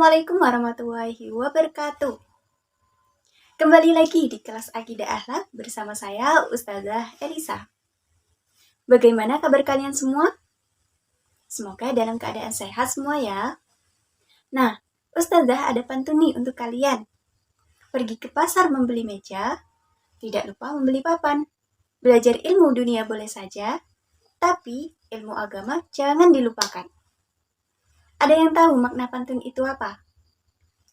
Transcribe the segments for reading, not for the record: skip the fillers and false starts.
Assalamualaikum warahmatullahi wabarakatuh. Kembali lagi di kelas Akidah Akhlak bersama saya Ustazah Elisa. Bagaimana kabar kalian semua? Semoga dalam keadaan sehat semua ya. Nah, Ustazah ada pantun nih untuk kalian. Pergi ke pasar membeli meja, tidak lupa membeli papan. Belajar ilmu dunia boleh saja, tapi ilmu agama jangan dilupakan. Ada yang tahu makna pantun itu apa?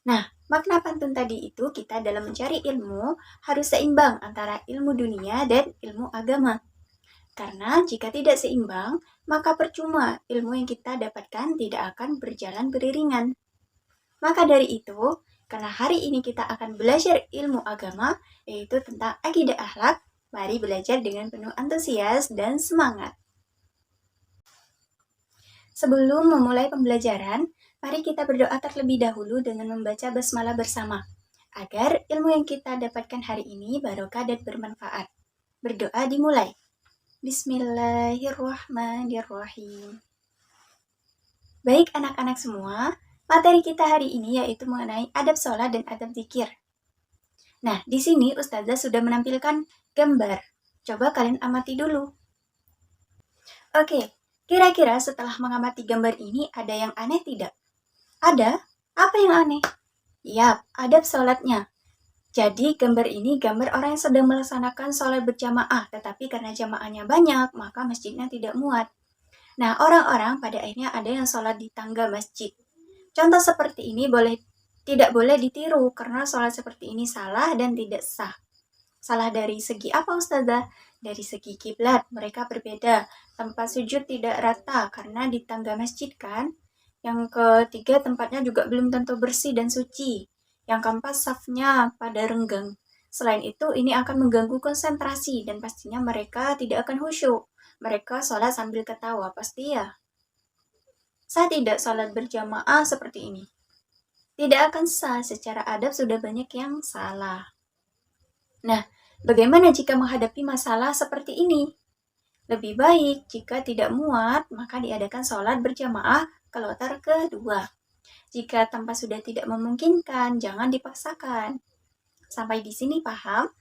Nah, makna pantun tadi itu kita dalam mencari ilmu harus seimbang antara ilmu dunia dan ilmu agama. Karena jika tidak seimbang, maka percuma ilmu yang kita dapatkan tidak akan berjalan beriringan. Maka dari itu, karena hari ini kita akan belajar ilmu agama, yaitu tentang akidah akhlak, mari belajar dengan penuh antusias dan semangat. Sebelum memulai pembelajaran, mari kita berdoa terlebih dahulu dengan membaca basmalah bersama, agar ilmu yang kita dapatkan hari ini barokah dan bermanfaat. Berdoa dimulai. Bismillahirrahmanirrahim. Baik anak-anak semua, materi kita hari ini yaitu mengenai adab sholat dan adab zikir. Nah, di sini Ustazah sudah menampilkan gambar. Coba kalian amati dulu. Oke, kira-kira setelah mengamati gambar ini ada yang aneh tidak? Ada? Apa yang aneh? Yap, adab sholatnya. Jadi gambar ini gambar orang yang sedang melaksanakan sholat berjamaah, tetapi karena jamaahnya banyak, maka masjidnya tidak muat. Nah, orang-orang pada akhirnya ada yang sholat di tangga masjid. Contoh seperti ini tidak boleh ditiru, karena sholat seperti ini salah dan tidak sah. Salah dari segi apa Ustazah? Dari segi kiblat, mereka berbeda. Tempat sujud tidak rata, karena di tangga masjid kan. Yang ketiga, tempatnya juga belum tentu bersih dan suci. Yang keempat, safnya pada renggang. Selain itu, ini akan mengganggu konsentrasi dan pastinya mereka tidak akan khusyuk. Mereka sholat sambil ketawa, pasti ya. Sah tidak sholat berjamaah seperti ini? Tidak akan sah, secara adab sudah banyak yang salah. Nah, bagaimana jika menghadapi masalah seperti ini? Lebih baik jika tidak muat, maka diadakan sholat berjamaah kloter kedua. Jika tempat sudah tidak memungkinkan, jangan dipaksakan. Sampai di sini paham?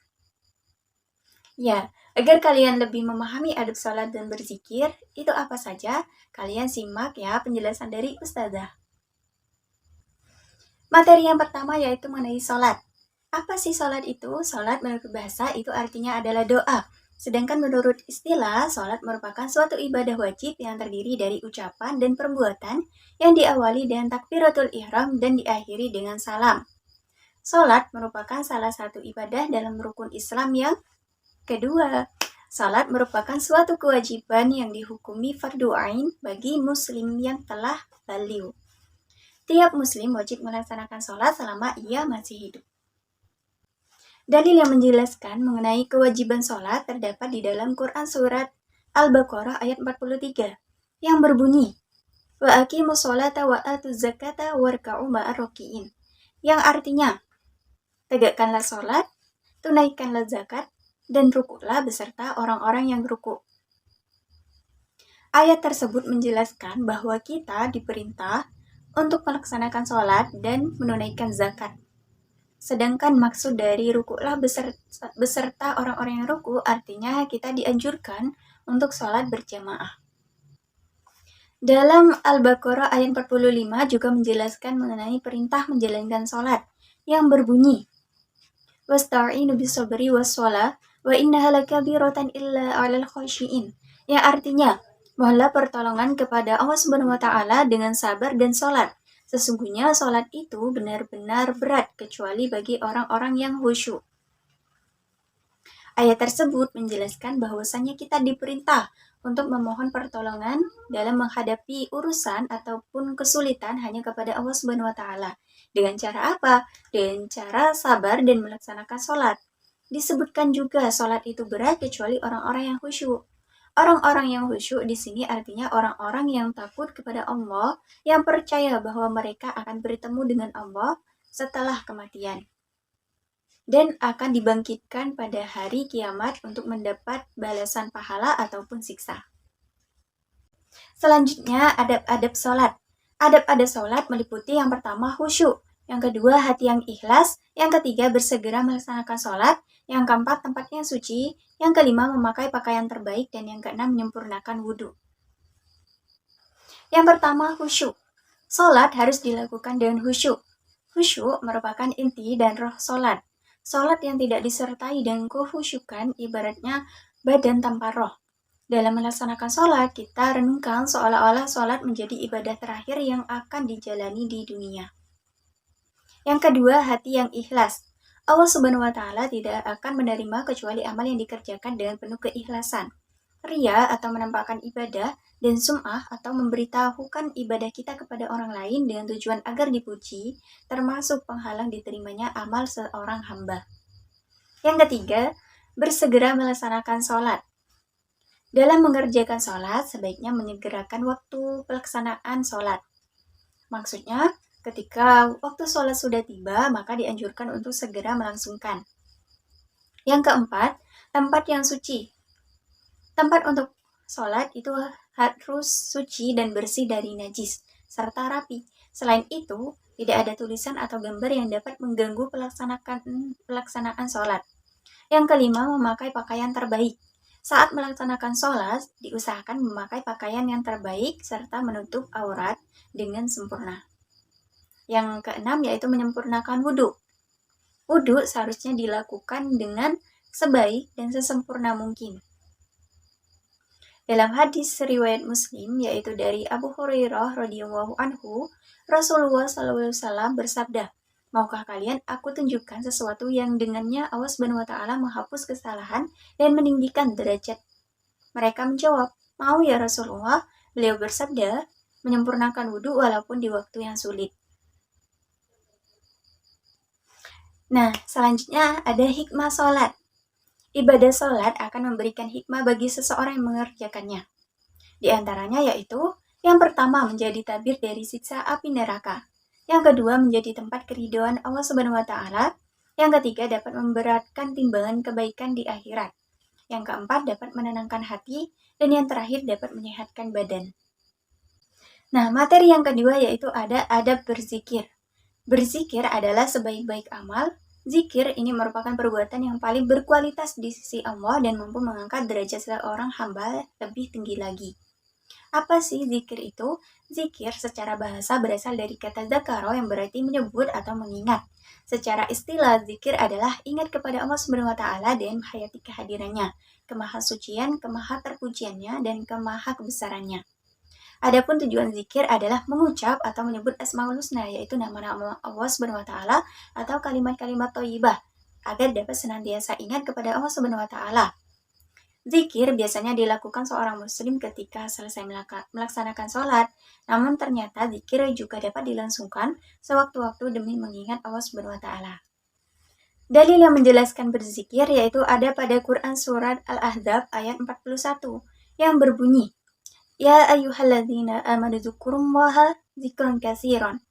Ya, agar kalian lebih memahami adab sholat dan berzikir, itu apa saja? Kalian simak ya penjelasan dari Ustazah. Materi yang pertama yaitu mengenai sholat. Apa sih sholat itu? Sholat menurut bahasa itu artinya adalah doa. Sedangkan menurut istilah, sholat merupakan suatu ibadah wajib yang terdiri dari ucapan dan perbuatan yang diawali dengan takbiratul ihram dan diakhiri dengan salam. Sholat merupakan salah satu ibadah dalam rukun Islam yang kedua. Sholat merupakan suatu kewajiban yang dihukumi fardu ain bagi muslim yang telah baligh. Tiap muslim wajib melaksanakan sholat selama ia masih hidup. Dalil yang menjelaskan mengenai kewajiban sholat terdapat di dalam Quran Surat Al-Baqarah ayat 43 yang berbunyi wa aqimus sholata wa atuz zakata warka'u ma'ar raki'in, yang artinya tegakkanlah sholat, tunaikanlah zakat, dan rukuklah beserta orang-orang yang rukuk. Ayat tersebut menjelaskan bahwa kita diperintah untuk melaksanakan sholat dan menunaikan zakat. Sedangkan maksud dari rukuklah beserta orang-orang yang ruku artinya kita dianjurkan untuk sholat berjamaah. Dalam Al-Baqarah ayat 45 juga menjelaskan mengenai perintah menjalankan sholat yang berbunyi wasta'inu bis-sabri was-shalah wa innaha lakabirotan illa 'alal khashiin, yang artinya mohonlah pertolongan kepada Allah Subhanahu wa taala dengan sabar dan sholat. Sesungguhnya sholat itu benar-benar berat kecuali bagi orang-orang yang khusyuk. Ayat tersebut menjelaskan bahwasannya kita diperintah untuk memohon pertolongan dalam menghadapi urusan ataupun kesulitan hanya kepada Allah Subhanahu wa taala. Dengan cara apa? Dengan cara sabar dan melaksanakan sholat. Disebutkan juga sholat itu berat kecuali orang-orang yang khusyuk. Orang-orang yang khusyuk di sini artinya orang-orang yang takut kepada Allah, yang percaya bahwa mereka akan bertemu dengan Allah setelah kematian dan akan dibangkitkan pada hari kiamat untuk mendapat balasan pahala ataupun siksa. Selanjutnya, adab-adab sholat. Adab-adab sholat meliputi yang pertama khusyuk, yang kedua hati yang ikhlas, yang ketiga bersegera melaksanakan sholat, yang keempat tempatnya suci, yang kelima memakai pakaian terbaik, dan yang keenam menyempurnakan wudhu. Yang pertama khusyuk. Sholat harus dilakukan dengan khusyuk. Khusyuk merupakan inti dan roh sholat. Sholat yang tidak disertai dengan kekhusyukan ibaratnya badan tanpa roh. Dalam melaksanakan sholat, kita renungkan seolah-olah sholat menjadi ibadah terakhir yang akan dijalani di dunia. Yang kedua, hati yang ikhlas. Allah Subhanahu wa Ta'ala tidak akan menerima kecuali amal yang dikerjakan dengan penuh keikhlasan. Ria atau menampakkan ibadah, dan sum'ah atau memberitahukan ibadah kita kepada orang lain dengan tujuan agar dipuji, termasuk penghalang diterimanya amal seorang hamba. Yang ketiga, bersegera melaksanakan sholat. Dalam mengerjakan sholat, sebaiknya menyegerakan waktu pelaksanaan sholat. Maksudnya, ketika waktu sholat sudah tiba, maka dianjurkan untuk segera melangsungkan. Yang keempat, tempat yang suci. Tempat untuk sholat itu harus suci dan bersih dari najis, serta rapi. Selain itu, tidak ada tulisan atau gambar yang dapat mengganggu pelaksanaan sholat. Yang kelima, memakai pakaian terbaik. Saat melaksanakan sholat, diusahakan memakai pakaian yang terbaik serta menutup aurat dengan sempurna. Yang keenam yaitu menyempurnakan wudhu. Wudhu seharusnya dilakukan dengan sebaik dan sesempurna mungkin. Dalam hadis riwayat Muslim yaitu dari Abu Hurairah radhiyallahu anhu, Rasulullah SAW bersabda, "Maukah kalian aku tunjukkan sesuatu yang dengannya Allah Subhanahu wa Ta'ala menghapus kesalahan dan meninggikan derajat?" Mereka menjawab, "Mau ya Rasulullah." Beliau bersabda, "Menyempurnakan wudhu walaupun di waktu yang sulit." Nah, selanjutnya ada hikmah sholat. Ibadah sholat akan memberikan hikmah bagi seseorang yang mengerjakannya. Di antaranya yaitu, yang pertama menjadi tabir dari siksa api neraka. Yang kedua menjadi tempat keridhaan Allah Subhanahu wa Ta'ala. Yang ketiga dapat memberatkan timbangan kebaikan di akhirat. Yang keempat dapat menenangkan hati. Dan yang terakhir dapat menyehatkan badan. Nah, materi yang kedua yaitu ada adab berzikir. Berzikir adalah sebaik-baik amal. Zikir ini merupakan perbuatan yang paling berkualitas di sisi Allah dan mampu mengangkat derajat seorang hamba lebih tinggi lagi. Apa sih zikir itu? Zikir secara bahasa berasal dari kata zakaro yang berarti menyebut atau mengingat. Secara istilah, zikir adalah ingat kepada Allah Subhanahu wa Ta'ala dan menghayati kehadirannya, kemahasucian, kemahaterpujiannya, dan kemahakebesarannya. Adapun tujuan zikir adalah mengucap atau menyebut Asmaul Husna, yaitu nama-nama Allah Subhanahu wa Ta'ala atau kalimat-kalimat thayyibah, agar dapat senantiasa ingat kepada Allah Subhanahu wa Ta'ala. Zikir biasanya dilakukan seorang muslim ketika selesai melaksanakan sholat, namun ternyata zikir juga dapat dilangsungkan sewaktu-waktu demi mengingat Allah Subhanahu wa Ta'ala. Dalil yang menjelaskan berzikir yaitu ada pada Quran Surat Al-Ahzab ayat 41 yang berbunyi, "Ya ayyuhalladzina amanu dzkurullaha dzikran katsiran,"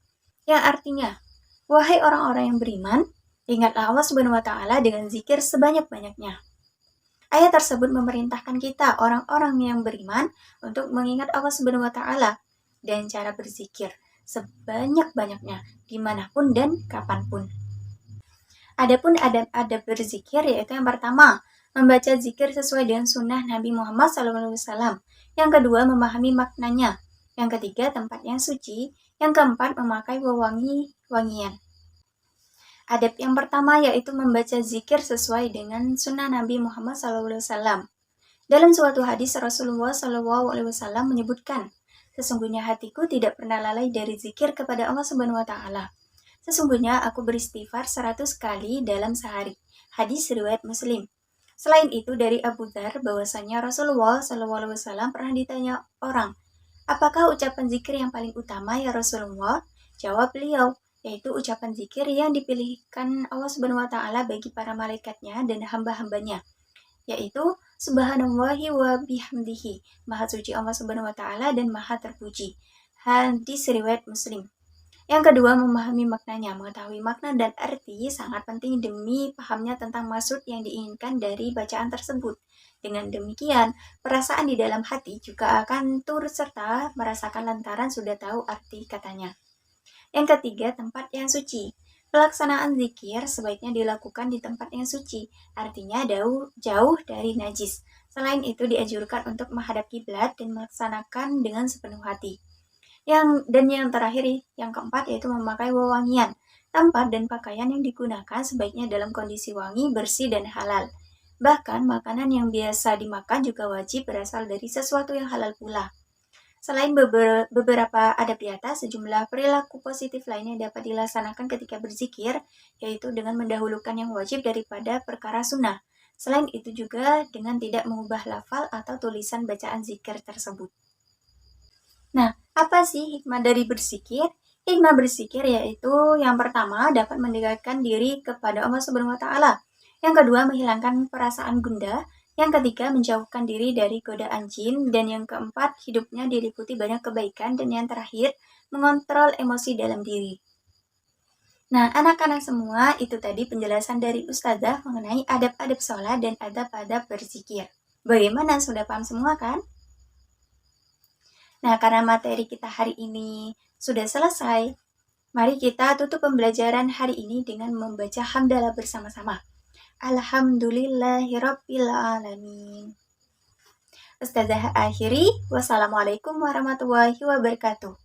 yang artinya, "Wahai orang-orang yang beriman, ingatlah Allah Subhanahu wa Ta'ala dengan zikir sebanyak-banyaknya." Ayat tersebut memerintahkan kita, orang-orang yang beriman, untuk mengingat Allah Subhanahu wa Ta'ala dan cara berzikir sebanyak-banyaknya, dimanapun dan kapanpun. Adapun adab-adab berzikir yaitu yang pertama, membaca zikir sesuai dengan sunnah Nabi Muhammad SAW. Yang kedua, memahami maknanya. Yang ketiga, tempat yang suci. Yang keempat, memakai wewangian. Adab yang pertama yaitu membaca zikir sesuai dengan sunnah Nabi Muhammad SAW. Dalam suatu hadis Rasulullah SAW menyebutkan, "Sesungguhnya hatiku tidak pernah lalai dari zikir kepada Allah Subhanahu wa Ta'ala. Sesungguhnya aku beristighfar 100 kali dalam sehari." Hadis riwayat Muslim. Selain itu dari Abu Dzar bahwasanya Rasulullah SAW pernah ditanya orang, "Apakah ucapan zikir yang paling utama ya Rasulullah?" Jawab beliau, yaitu ucapan zikir yang dipilihkan Allah Subhanahu wa Ta'ala bagi para malaikatnya dan hamba-hambanya, yaitu Subhanallahi wa bihamdihi, Maha suci Allah Subhanahu wa Ta'ala dan Maha terpuji. Hadis riwayat Muslim. Yang kedua, memahami maknanya. Mengetahui makna dan arti sangat penting demi pahamnya tentang maksud yang diinginkan dari bacaan tersebut. Dengan demikian, perasaan di dalam hati juga akan turut serta merasakan lantaran sudah tahu arti katanya. Yang ketiga, tempat yang suci. Pelaksanaan zikir sebaiknya dilakukan di tempat yang suci, artinya jauh dari najis. Selain itu, dianjurkan untuk menghadap kiblat dan melaksanakan dengan sepenuh hati. Yang terakhir, yang keempat, yaitu memakai wewangian. Tempat dan pakaian yang digunakan sebaiknya dalam kondisi wangi, bersih, dan halal. Bahkan, makanan yang biasa dimakan juga wajib berasal dari sesuatu yang halal pula. Selain beberapa adab di atas, sejumlah perilaku positif lainnya dapat dilaksanakan ketika berzikir, yaitu dengan mendahulukan yang wajib daripada perkara sunnah. Selain itu juga dengan tidak mengubah lafal atau tulisan bacaan zikir tersebut. Nah, apa sih hikmah dari berzikir? Hikmah berzikir yaitu yang pertama dapat mendekatkan diri kepada Allah Subhanahu wa taala. Yang kedua, menghilangkan perasaan gundah. Yang ketiga, menjauhkan diri dari godaan jin, dan yang keempat, hidupnya diliputi banyak kebaikan, dan yang terakhir, mengontrol emosi dalam diri. Nah, anak-anak semua, itu tadi penjelasan dari Ustazah mengenai adab-adab sholat dan adab-adab berzikir. Bagaimana, sudah paham semua kan? Nah, karena materi kita hari ini sudah selesai, mari kita tutup pembelajaran hari ini dengan membaca hamdalah bersama-sama. Alhamdulillahirrabbilalamin. Ustazah akhiri, wassalamualaikum warahmatullahi wabarakatuh.